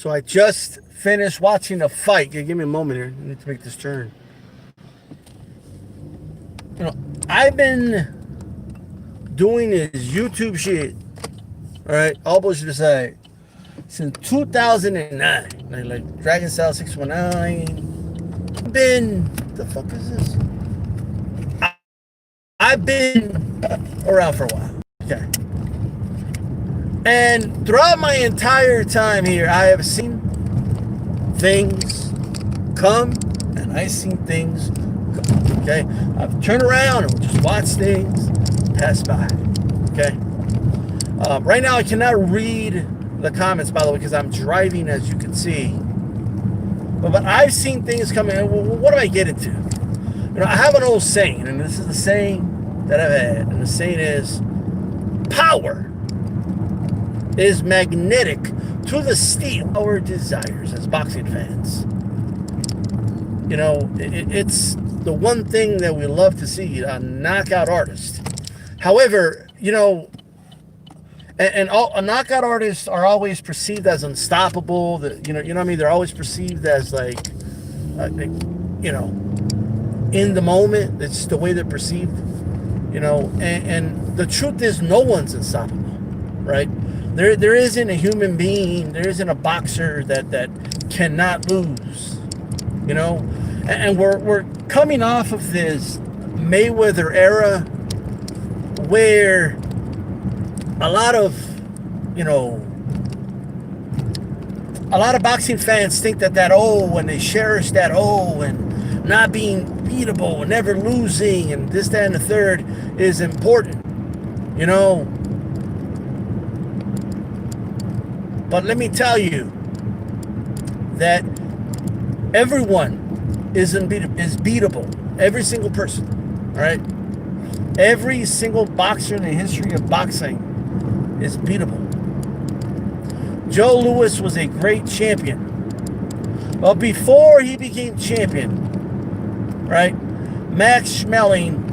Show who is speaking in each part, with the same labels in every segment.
Speaker 1: So I just finished watching a fight. Give me a moment here. I need to make this turn. I've been doing this YouTube shit, all right, all bullshit aside, since 2009. Like Dragon Style 619. The fuck is this? I've been around for a while. Okay. And throughout my entire time here, I have seen things come and I've seen things go. Okay? I've turned around and just watched things pass by. Okay? Right now, I cannot read the comments, by the way, because I'm driving, as you can see. But I've seen things coming. What do I get into? I have an old saying, and this is the saying that I've had, and the saying is, power is magnetic to the steel. Our desires as boxing fans. It's the one thing that we love to see, a knockout artist. However, knockout artists are always perceived as unstoppable. You know what I mean? They're always perceived as in the moment. It's the way they're perceived. And the truth is, no one's unstoppable, right? There isn't a human being, there isn't a boxer that cannot lose, And we're coming off of this Mayweather era where a lot of boxing fans think that and they cherish that and not being beatable and never losing and this, that, and the third is important, But let me tell you that everyone is beatable. Every single person, all right? Every single boxer in the history of boxing is beatable. Joe Louis was a great champion. But before he became champion, right, Max Schmeling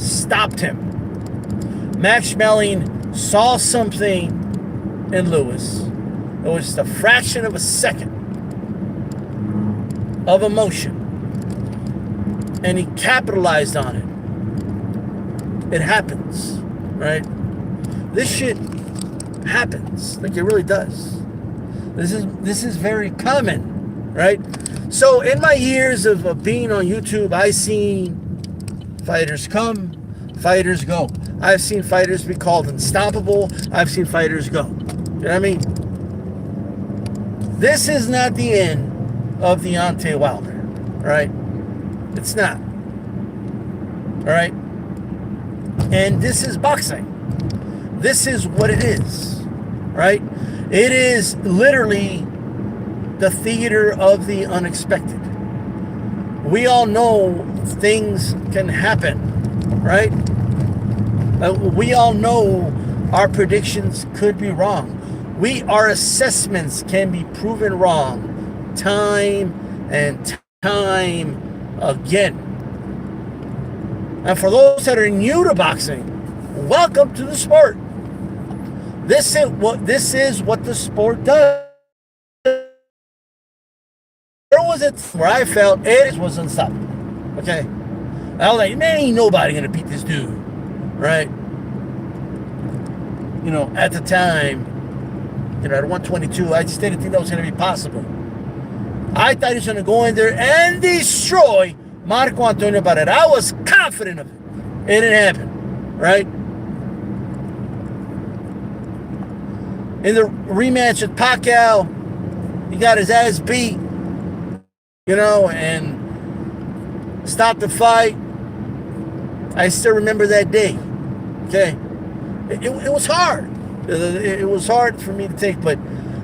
Speaker 1: stopped him. Max Schmeling saw something in Louis. It was just a fraction of a second of emotion. And he capitalized on it. It happens, right? This shit happens. Like, it really does. This is very common, right? So in my years of being on YouTube, I've seen fighters come, fighters go. I've seen fighters be called unstoppable. I've seen fighters go. You know what I mean? This is not the end of Deontay Wilder, right? It's not. All right? And this is boxing. This is what it is, right? It is literally the theater of the unexpected. We all know things can happen, right? We all know our predictions could be wrong. Our assessments can be proven wrong time and time again. And for those that are new to boxing, welcome to the sport. This is what the sport does. There was a where I felt it was unstoppable. Okay, I was like, man, ain't nobody gonna beat this dude, right? At the time, at 122, I just didn't think that was gonna be possible. I thought he was gonna go in there and destroy Marco Antonio Barrera. I was confident of it. It didn't happen, right? In the rematch with Pacquiao, he got his ass beat, and stopped the fight. I still remember that day, okay? It was hard. It was hard for me to take, but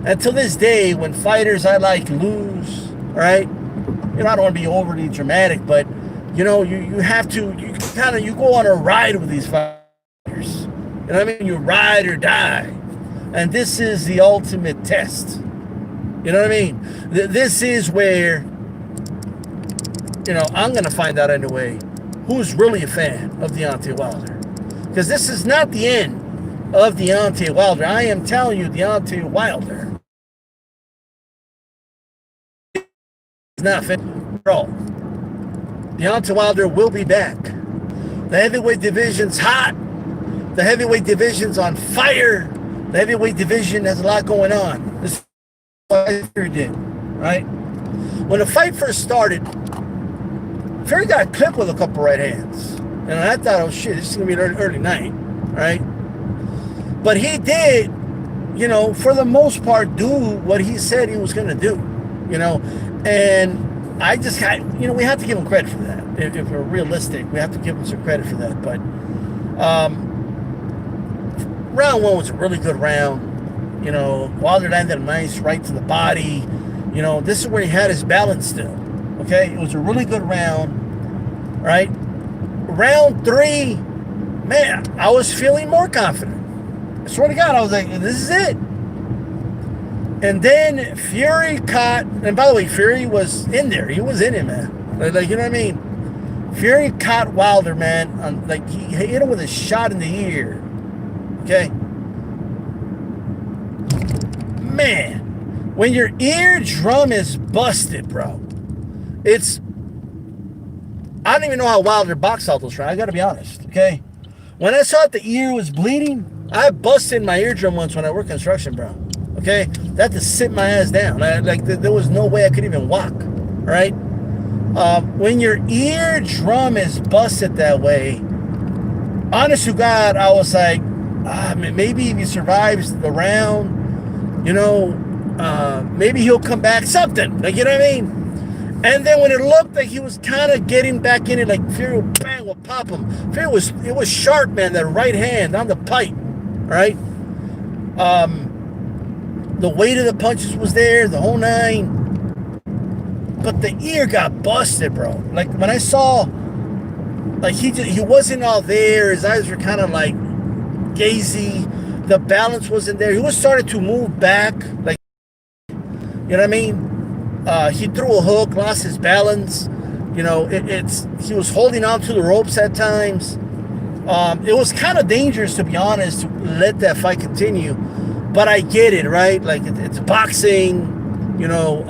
Speaker 1: until this day, when fighters I like lose, right? I don't want to be overly dramatic, but you have to, you go on a ride with these fighters. You know what I mean? You ride or die. And this is the ultimate test. You know what I mean? This is where, I'm going to find out anyway who's really a fan of Deontay Wilder. Because this is not the end of Deontay Wilder. I am telling you, Deontay Wilder not finished. Bro, Deontay Wilder will be back. The heavyweight division's hot. The heavyweight division's on fire. The heavyweight division has a lot going on. This is what Fury did, right? When the fight first started, Fury got clipped with a couple right hands. And I thought, oh shit, this is going to be an early night, right? But he did, you know, for the most part, do what he said he was going to do, you know? And I just got, you know, we have to give him credit for that. If we're realistic, we have to give him some credit for that. But round one was a really good round. You know, Wilder landed a nice right to the body. You know, this is where he had his balance still. Okay, it was a really good round, right? Round three, man, I was feeling more confident. I swear to God, I was like, this is it. And then Fury caught, and by the way, Fury was in there. He was in it, man. Like you know what I mean? Fury caught Wilder, man. Like, he hit him with a shot in the ear. Okay? Man, when your eardrum is busted, bro, it's... I don't even know how Wilder boxed out those rounds. I got to be honest, okay? When I saw that the ear was bleeding, I busted my eardrum once when I worked construction, bro. Okay? I had to sit my ass down. There was no way I could even walk, right? When your eardrum is busted that way, honest to God, I was like, maybe if he survives the round, you know, maybe he'll come back, something. Like, you know what I mean? And then when it looked like he was kind of getting back in it, like Fury would bang, would pop him. Fury it was sharp, man, that right hand on the pipe, right? The weight of the punches was there, the whole nine. But the ear got busted, bro. Like, when I saw, like, he wasn't all there. His eyes were kind of, like, gazy. The balance wasn't there. He was starting to move back, like, you know what I mean? He threw a hook, lost his balance. You know, he was holding on to the ropes at times. It was kind of dangerous, to be honest, to let that fight continue. But I get it, right? Like, it's boxing. You know,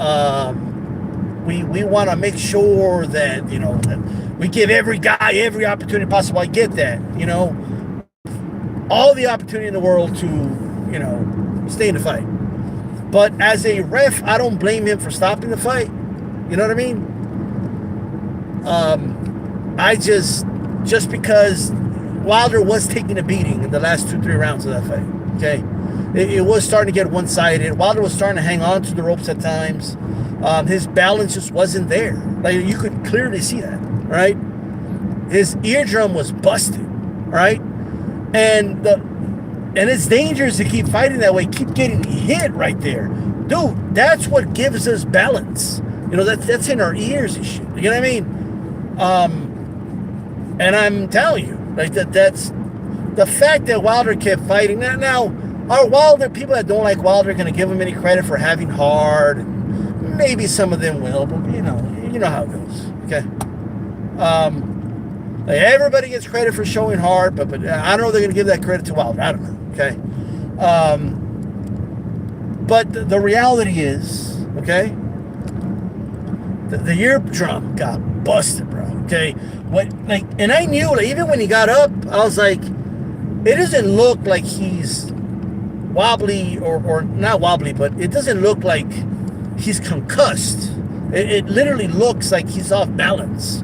Speaker 1: we want to make sure that, you know, that we give every guy every opportunity possible. I get that, you know. All the opportunity in the world to, you know, stay in the fight. But as a ref, I don't blame him for stopping the fight. You know what I mean? I just because Wilder was taking a beating in the last 2-3 rounds of that fight. Okay, it was starting to get one-sided. Wilder was starting to hang on to the ropes at times. His balance just wasn't there. Like, you could clearly see that, right? His eardrum was busted, right? And it's dangerous to keep fighting that way, keep getting hit right there. Dude, that's what gives us balance. You know, that's in our ears and shit. You know what I mean? And I'm telling you, like, that's the fact that Wilder kept fighting. Now, are Wilder, people that don't like Wilder, going to give him any credit for having hard? Maybe some of them will, but you know how it goes. Okay. Like, everybody gets credit for showing hard, but I don't know if they're going to give that credit to Wilder. I don't know. Okay. But the reality is, okay, the eardrum got busted, bro. Okay. And I knew, like, even when he got up, I was like, it doesn't look like he's wobbly or not wobbly, but it doesn't look like he's concussed. It literally looks like he's off balance.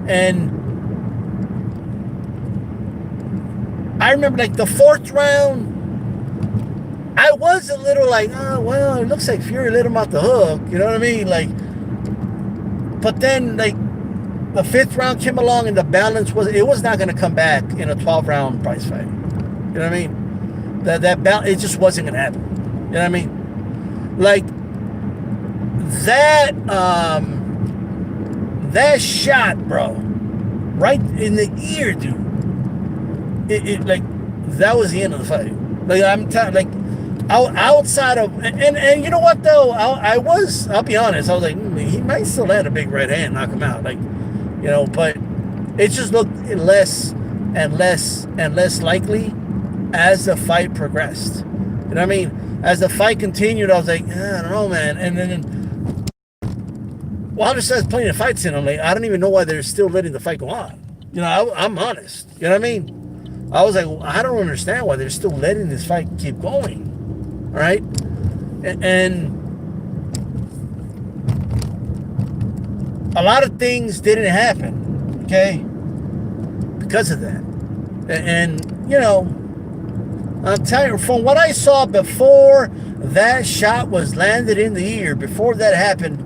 Speaker 1: And I remember, like, the fourth round, I was a little like, oh, well, it looks like Fury let him off the hook. You know what I mean? Like, but then, like, the fifth round came along and the balance was not going to come back in a 12-round prize fight. You know what I mean? That balance, it just wasn't going to happen. You know what I mean? Like, that shot, bro, right in the ear, dude. It like, that was the end of the fight. Like, outside of, and you know what though, I'll be honest, I was like, he might still land a big right hand, knock him out, like, you know, but it just looked less and less and less likely as the fight progressed. You know what I mean? As the fight continued, I was like, I don't know, man. And then Wilder still has plenty of fights in him. Like, I don't even know why they're still letting the fight go on. You know, I'm honest. You know what I mean? I was like, well, I don't understand why they're still letting this fight keep going. All right? And a lot of things didn't happen, okay, because of that. And you know, I'm telling you, from what I saw before that shot was landed in the ear, before that happened,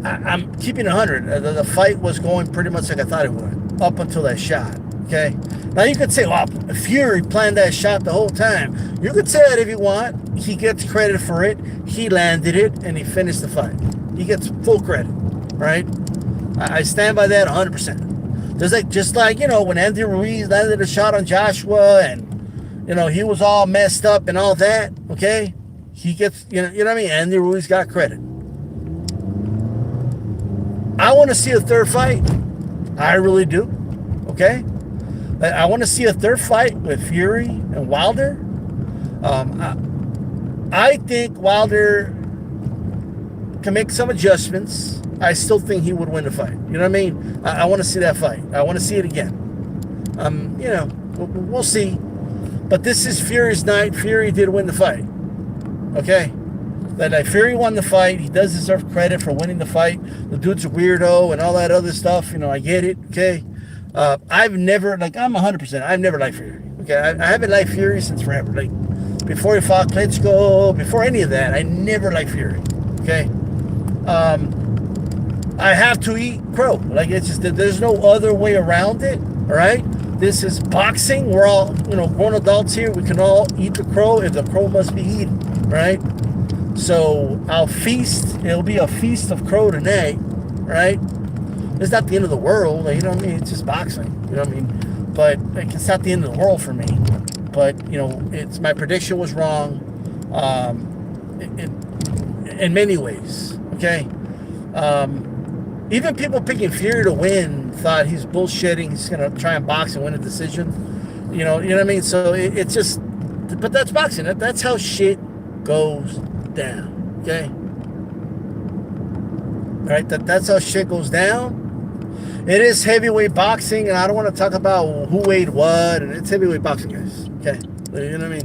Speaker 1: I'm keeping 100. The fight was going pretty much like I thought it would, up until that shot, okay? Now, you could say, well, Fury planned that shot the whole time. You could say that if you want. He gets credit for it. He landed it, and he finished the fight. He gets full credit, right? I stand by that 100%. Just like, you know, when Andy Ruiz landed a shot on Joshua, and, you know, he was all messed up and all that, okay? He gets, you know what I mean? Andy Ruiz got credit. I want to see a third fight. I really do, okay? I want to see a third fight with Fury and Wilder. I think Wilder can make some adjustments. I still think he would win the fight. You know what I mean? I want to see that fight. I want to see it again. You know, we'll see. But this is Fury's night. Fury did win the fight. Okay? That Fury won the fight. He does deserve credit for winning the fight. The dude's a weirdo and all that other stuff. You know, I get it. Okay? I've never, like, I'm 100%. I've never liked Fury. Okay? I haven't liked Fury since forever. Like, before he fought Klitschko, before any of that, I never liked Fury. Okay? I have to eat crow. Like, it's just that there's no other way around it. All right? This is boxing. We're all, you know, grown adults here. We can all eat the crow if the crow must be eaten. Right? So I'll feast. It'll be a feast of crow tonight. Right? It's not the end of the world. Like, you know what I mean? It's just boxing. You know what I mean? But like, it's not the end of the world for me. But, you know, it's my prediction was wrong in many ways. Okay? Even people picking Fury to win thought he's bullshitting. He's going to try and box and win a decision. You know what I mean? So it's just, but that's boxing. That's how shit goes down. Okay? All right? That's how shit goes down. It is heavyweight boxing, and I don't want to talk about who weighed what, and it's heavyweight boxing, guys. Okay? You know what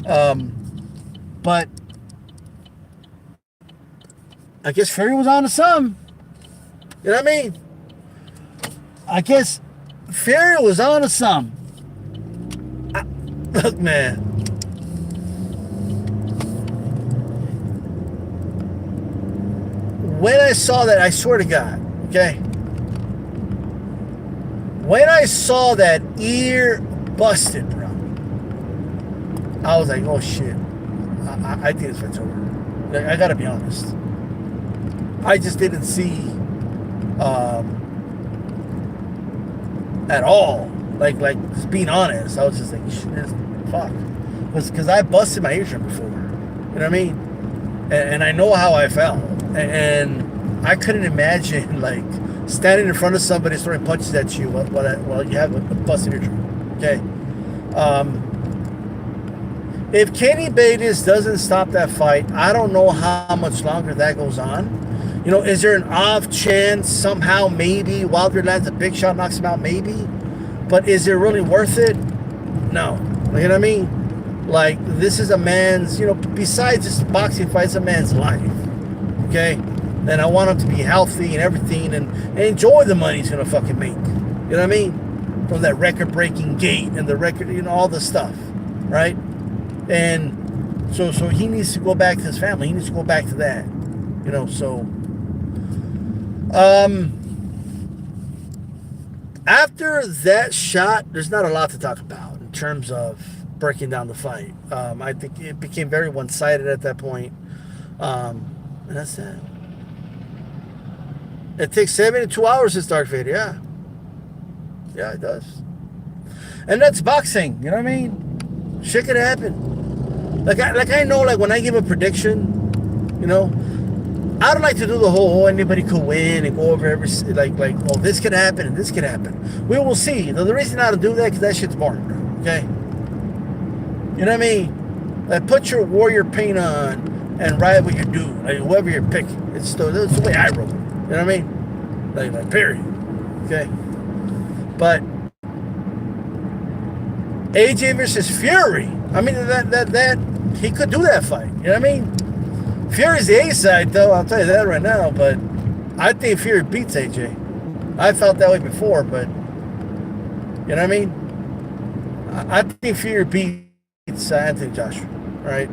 Speaker 1: I mean? But I guess Fury was on to some. You know what I mean? I guess Fury was on to some. Look, man. When I saw that, I swear to God, okay? When I saw that ear busted, bro, I was like, oh, shit. I think this fight's over. I gotta be honest. I just didn't see at all. Like just being honest, I was just like, shit, fuck. Because I busted my eardrum before. You know what I mean? And I know how I felt. And I couldn't imagine, like, standing in front of somebody throwing punches at you while you have a busted eardrum. Okay? If Kenny Bates doesn't stop that fight, I don't know how much longer that goes on. You know, is there an off chance somehow maybe Wilder lands a big shot, knocks him out? Maybe. But is it really worth it? No. You know what I mean? Like, this is a man's, you know, besides this boxing fight, it's a man's life. Okay? And I want him to be healthy and everything and enjoy the money he's going to fucking make. You know what I mean? From that record-breaking gate and the record, you know, all the stuff. Right? And so he needs to go back to his family. He needs to go back to that. You know, so after that shot, there's not a lot to talk about in terms of breaking down the fight. I think it became very one-sided at that point. And that's that. It takes 72 hours to start Vader, yeah. Yeah, it does. And that's boxing, you know what I mean? Shit could happen. Like I know, like, when I give a prediction, you know, I don't like to do the whole, anybody could win and go over every, like, oh, this could happen and this could happen. We will see. The reason not to do that, because that shit's boring, okay? You know what I mean? Like, put your warrior paint on and ride with your dude, like whoever you're picking. That's the way I roll. You know what I mean? Like period. Okay. But AJ versus Fury. I mean, that he could do that fight. You know what I mean? Fury's the A side, though. I'll tell you that right now. But I think Fury beats AJ. I felt that way before, but you know what I mean? I think Fury beats Anthony Joshua. Right?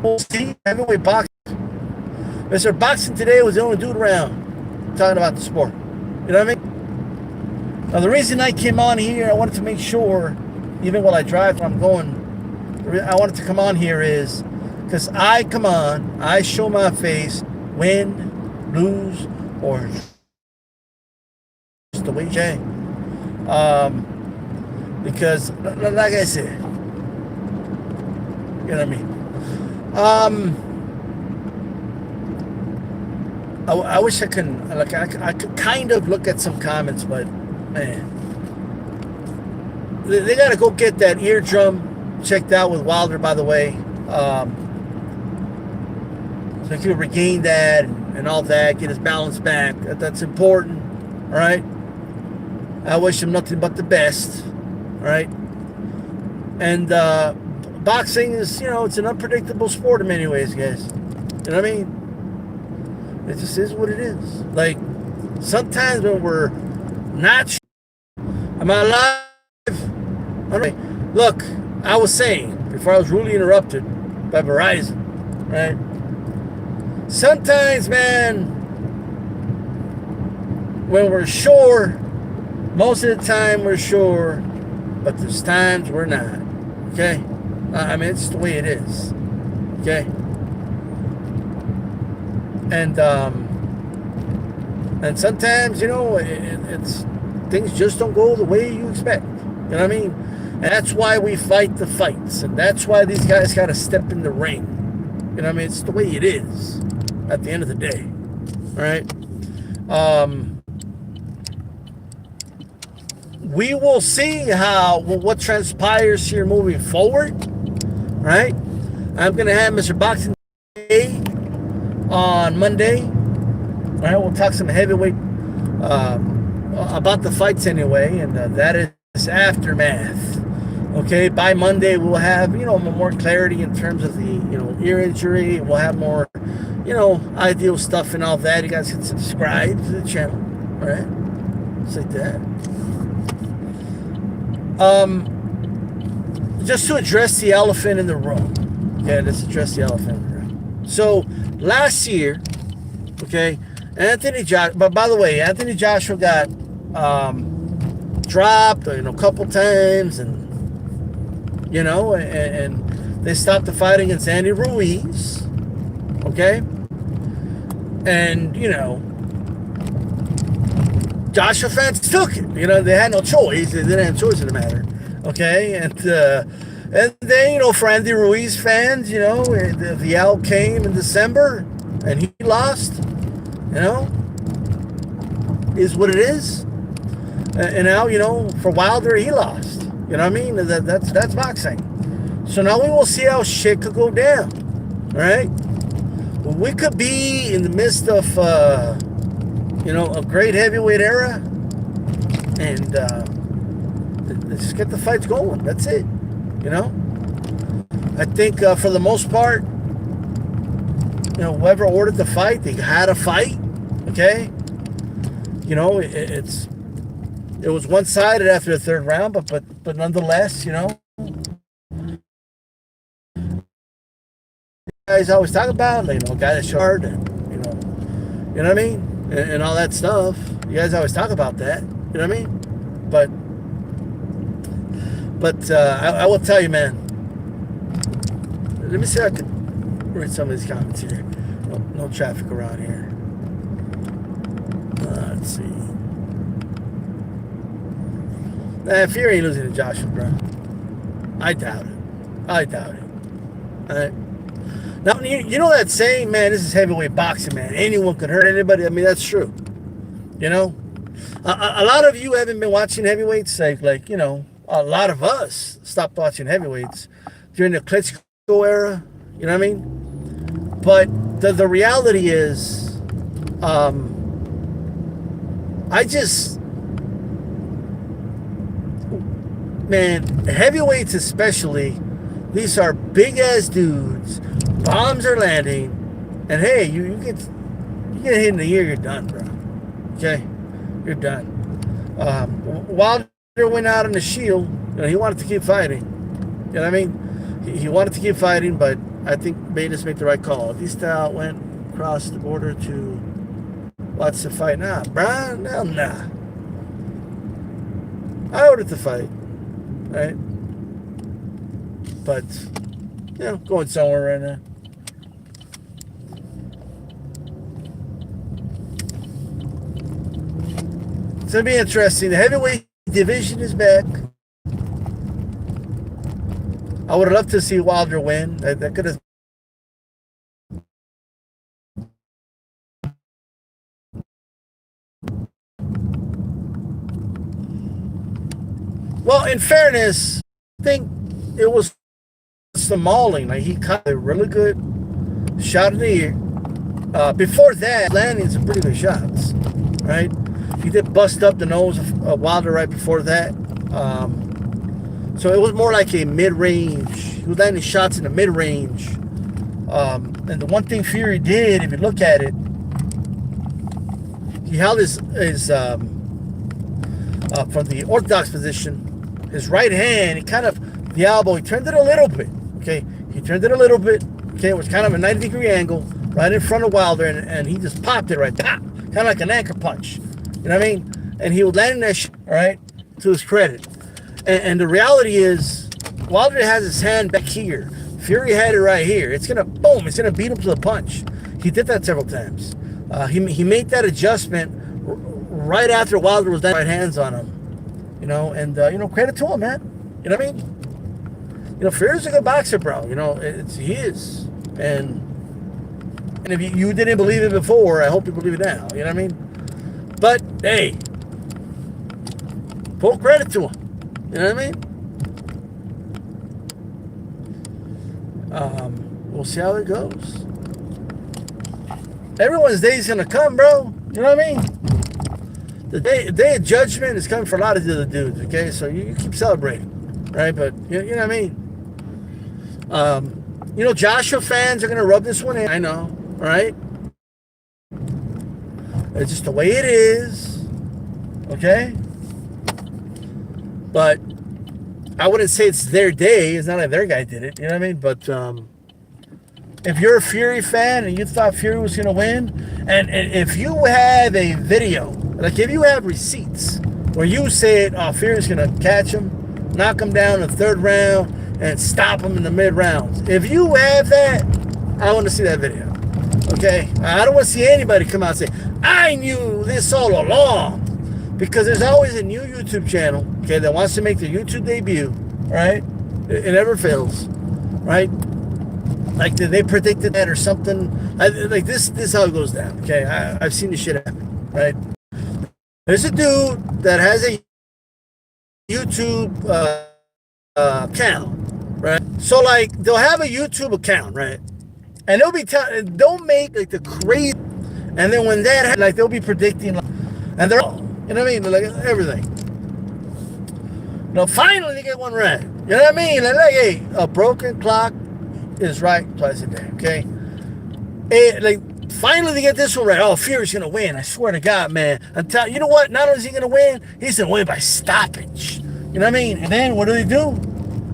Speaker 1: We'll see. Heavyweight boxing. Mr. Boxing Today was the only dude around talking about the sport. You know what I mean? Now, the reason I came on here, I wanted to make sure, even while I drive where I'm going, I wanted to come on here is because I come on, I show my face, win, lose, or just the way Jay. Because, like I said, you know what I mean? I wish I could, like, I could kind of look at some comments, but man, they got to go get that eardrum checked out with Wilder, by the way, so he can regain that and all that, get his balance back. That's important, all right? I wish him nothing but the best, all right? And boxing is, you know, it's an unpredictable sport in many ways, guys. You know what I mean? It just is what it is. Like, sometimes when we're not sure, am I alive? All right. Look, I was saying, before I was rudely interrupted by Verizon, right? Sometimes, man, when we're sure, most of the time we're sure, but there's times we're not, okay? I mean, it's the way it is, okay? And sometimes, you know, it's things just don't go the way you expect. You know what I mean? And that's why we fight the fights. And that's why these guys got to step in the ring. You know what I mean? It's the way it is at the end of the day. All right? We will see what transpires here moving forward. Right? I'm going to have Mr. Boxing Day on Monday. All right, we'll talk some heavyweight about the fights anyway, and that is aftermath. Okay, by Monday we'll have, you know, more clarity in terms of the, you know, ear injury. We'll have more, you know, ideal stuff and all that. You guys can subscribe to the channel. All right, just like that. Just to address the elephant in the room. Okay, let's address the elephant in the room. So last year, okay, Anthony Joshua. But by the way, Anthony Joshua got dropped, you know, a couple times, and you know, and they stopped the fight against Andy Ruiz. Okay, and you know, Joshua fans took it. You know, they had no choice. They didn't have a choice in the matter. Okay, and then, you know, for Andy Ruiz fans, you know, the L came in December and he lost. You know, is what it is. And now, you know, for Wilder, he lost. You know what I mean? That's boxing. So now we will see how shit could go down. All right? We could be in the midst of, you know, a great heavyweight era. And let's just get the fights going. That's it. You know? I think for the most part, you know, whoever ordered the fight, they had a fight. Okay? You know, it was one-sided after the third round, but nonetheless, you know, guys always talk about, you know, a guy that's short, and you know what I mean, and all that stuff. You guys always talk about that. You know what I mean? But I will tell you, man. Let me see if I can read some of these comments here. No traffic around here. Let's see. Nah, Fury ain't losing to Joshua, bro. I doubt it. All right. Now, you know that saying, man, this is heavyweight boxing, man. Anyone can hurt anybody. I mean, that's true. You know? A lot of you haven't been watching heavyweights. Like, you know, a lot of us stopped watching heavyweights during the Klitschko era. You know what I mean? But the reality is, I just, man, heavyweights especially, these are big ass dudes. Bombs are landing, and hey, you get hit in the ear, you're done, bro. Okay, you're done. Wilder went out on the shield. You know, he wanted to keep fighting. You know what I mean? He wanted to keep fighting, but I think Bayless made the right call. DStyle went across the border to watch the fight. Nah, bro, nah. I ordered the fight, right? But, you know, going somewhere right now. It's going to be interesting. The heavyweight division is back. I would have loved to see Wilder win. That could have. Well, in fairness, I think it was the mauling. Like, he caught a really good shot in the ear. Before that, landing some pretty good shots, right? He did bust up the nose of Wilder right before that. So it was more like a mid-range. He was landing shots in the mid-range. And the one thing Fury did, if you look at it, he held his from the orthodox position, his right hand, he kind of, the elbow, he turned it a little bit, okay? He turned it a little bit, okay? It was kind of a 90-degree angle right in front of Wilder, and he just popped it right, pop, kind of like an anchor punch. You know what I mean? And he was landing that shit, all right, to his credit. And the reality is, Wilder has his hand back here. Fury had it right here. It's going to, boom, it's going to beat him to the punch. He did that several times. He made that adjustment right after Wilder was down right hands on him. You know, and, you know, credit to him, man. You know what I mean? You know, Fury's a good boxer, bro. You know, he is. And if you didn't believe it before, I hope you believe it now. You know what I mean? But, hey, full credit to him. You know what I mean? We'll see how it goes. Everyone's day is going to come, bro. You know what I mean? The day of judgment is coming for a lot of the other dudes, okay? So you keep celebrating, right? But, you know what I mean? You know, Joshua fans are going to rub this one in. I know, all right? It's just the way it is, okay? But I wouldn't say it's their day. It's not like their guy did it, you know what I mean? But if you're a Fury fan and you thought Fury was going to win, and if you have a video, like if you have receipts where you said, oh, Fury's going to catch him, knock him down in the third round, and stop him in the mid-rounds. If you have that, I want to see that video, okay? I don't want to see anybody come out and say, I knew this all along. Because there's always a new YouTube channel, okay, that wants to make their YouTube debut, right? It never fails, right? Like they predicted that or something. Like this is how it goes down, okay? I've seen this shit happen, right? There's a dude that has a YouTube account, right? So like they'll have a YouTube account, right? And they'll make like the crazy, and then when that happens, like they'll be predicting, like, and they're all, you know what I mean? Like everything. You know, finally they get one right. You know what I mean? Like hey, a broken clock is right twice a day, okay? Like finally they get this one right. Oh, Fury's gonna win. I swear to God, man. You know what? Not only is he gonna win, he's gonna win by stoppage. You know what I mean? And then what do?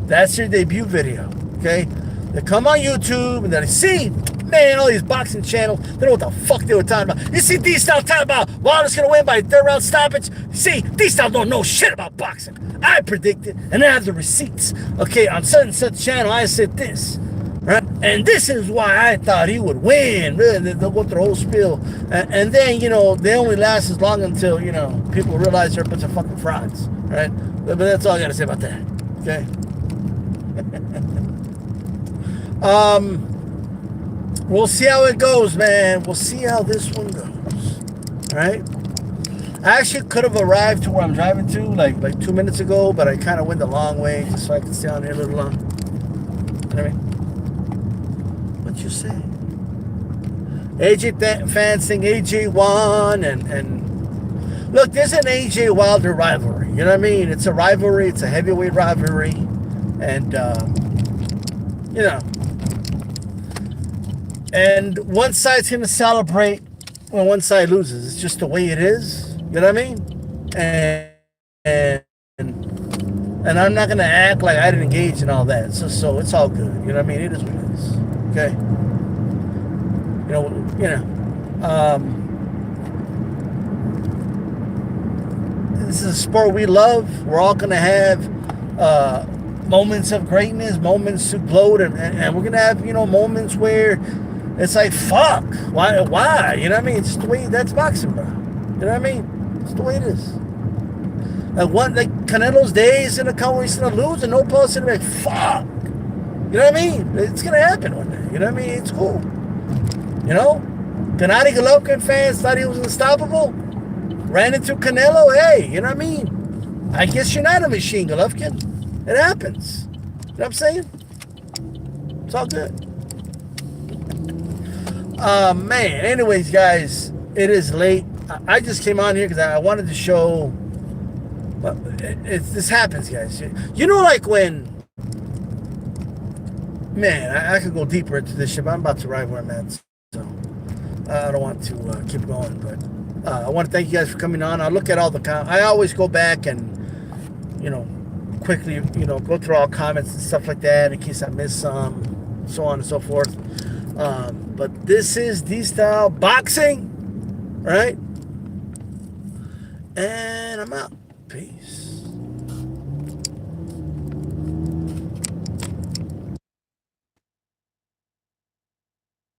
Speaker 1: That's their debut video, okay? They come on YouTube and they see, man, all these boxing channels, they know what the fuck they were talking about. You see DStyle talking about Wilder's gonna win by third round stoppage? See, DStyle don't know shit about boxing. I predicted, and I have the receipts. Okay, on such and such channel, I said this, right? And this is why I thought he would win. Really, they'll go through the whole spiel. And then, you know, they only last as long until, you know, people realize they're a bunch of fucking frauds, right? But that's all I gotta say about that, okay? We'll see how it goes, man. We'll see how this one goes. All right. I actually could have arrived to where I'm driving to like 2 minutes ago, but I kind of went the long way just so I could stay on here a little long. You know what I you say? AJ fans think AJ won, and look, there's an AJ Wilder rivalry. You know what I mean? It's a rivalry. It's a heavyweight rivalry, and you know, and one side's gonna celebrate when one side loses. It's just the way it is. You know what I mean? And I'm not gonna act like I didn't engage in all that. So it's all good. You know what I mean? It is what it is. Okay. This is a sport we love. We're all gonna have moments of greatness, moments to gloat, and we're gonna have moments where it's like, fuck, why? You know what I mean? It's just the way that's boxing, bro. You know what I mean? It's the way it is. Like Canelo's days gonna come where he's gonna lose, and no pulse gonna be like, fuck. You know what I mean? It's gonna happen one day. You know what I mean? It's cool. You know? Gennady Golovkin fans thought he was unstoppable. Ran into Canelo. Hey, you know what I mean? I guess you're not a machine, Golovkin. It happens. You know what I'm saying? It's all good. Man. Anyways, guys, it is late. I just came on here because I wanted to show. This happens, guys. You know, like when. Man, I could go deeper into this shit, but I'm about to arrive where I'm at. So I don't want to keep going, but I want to thank you guys for coming on. I look at all the comments. I always go back and, quickly, go through all comments and stuff like that in case I miss some, so on and so forth. But this is DStyleBoxing, right? And I'm out. Peace.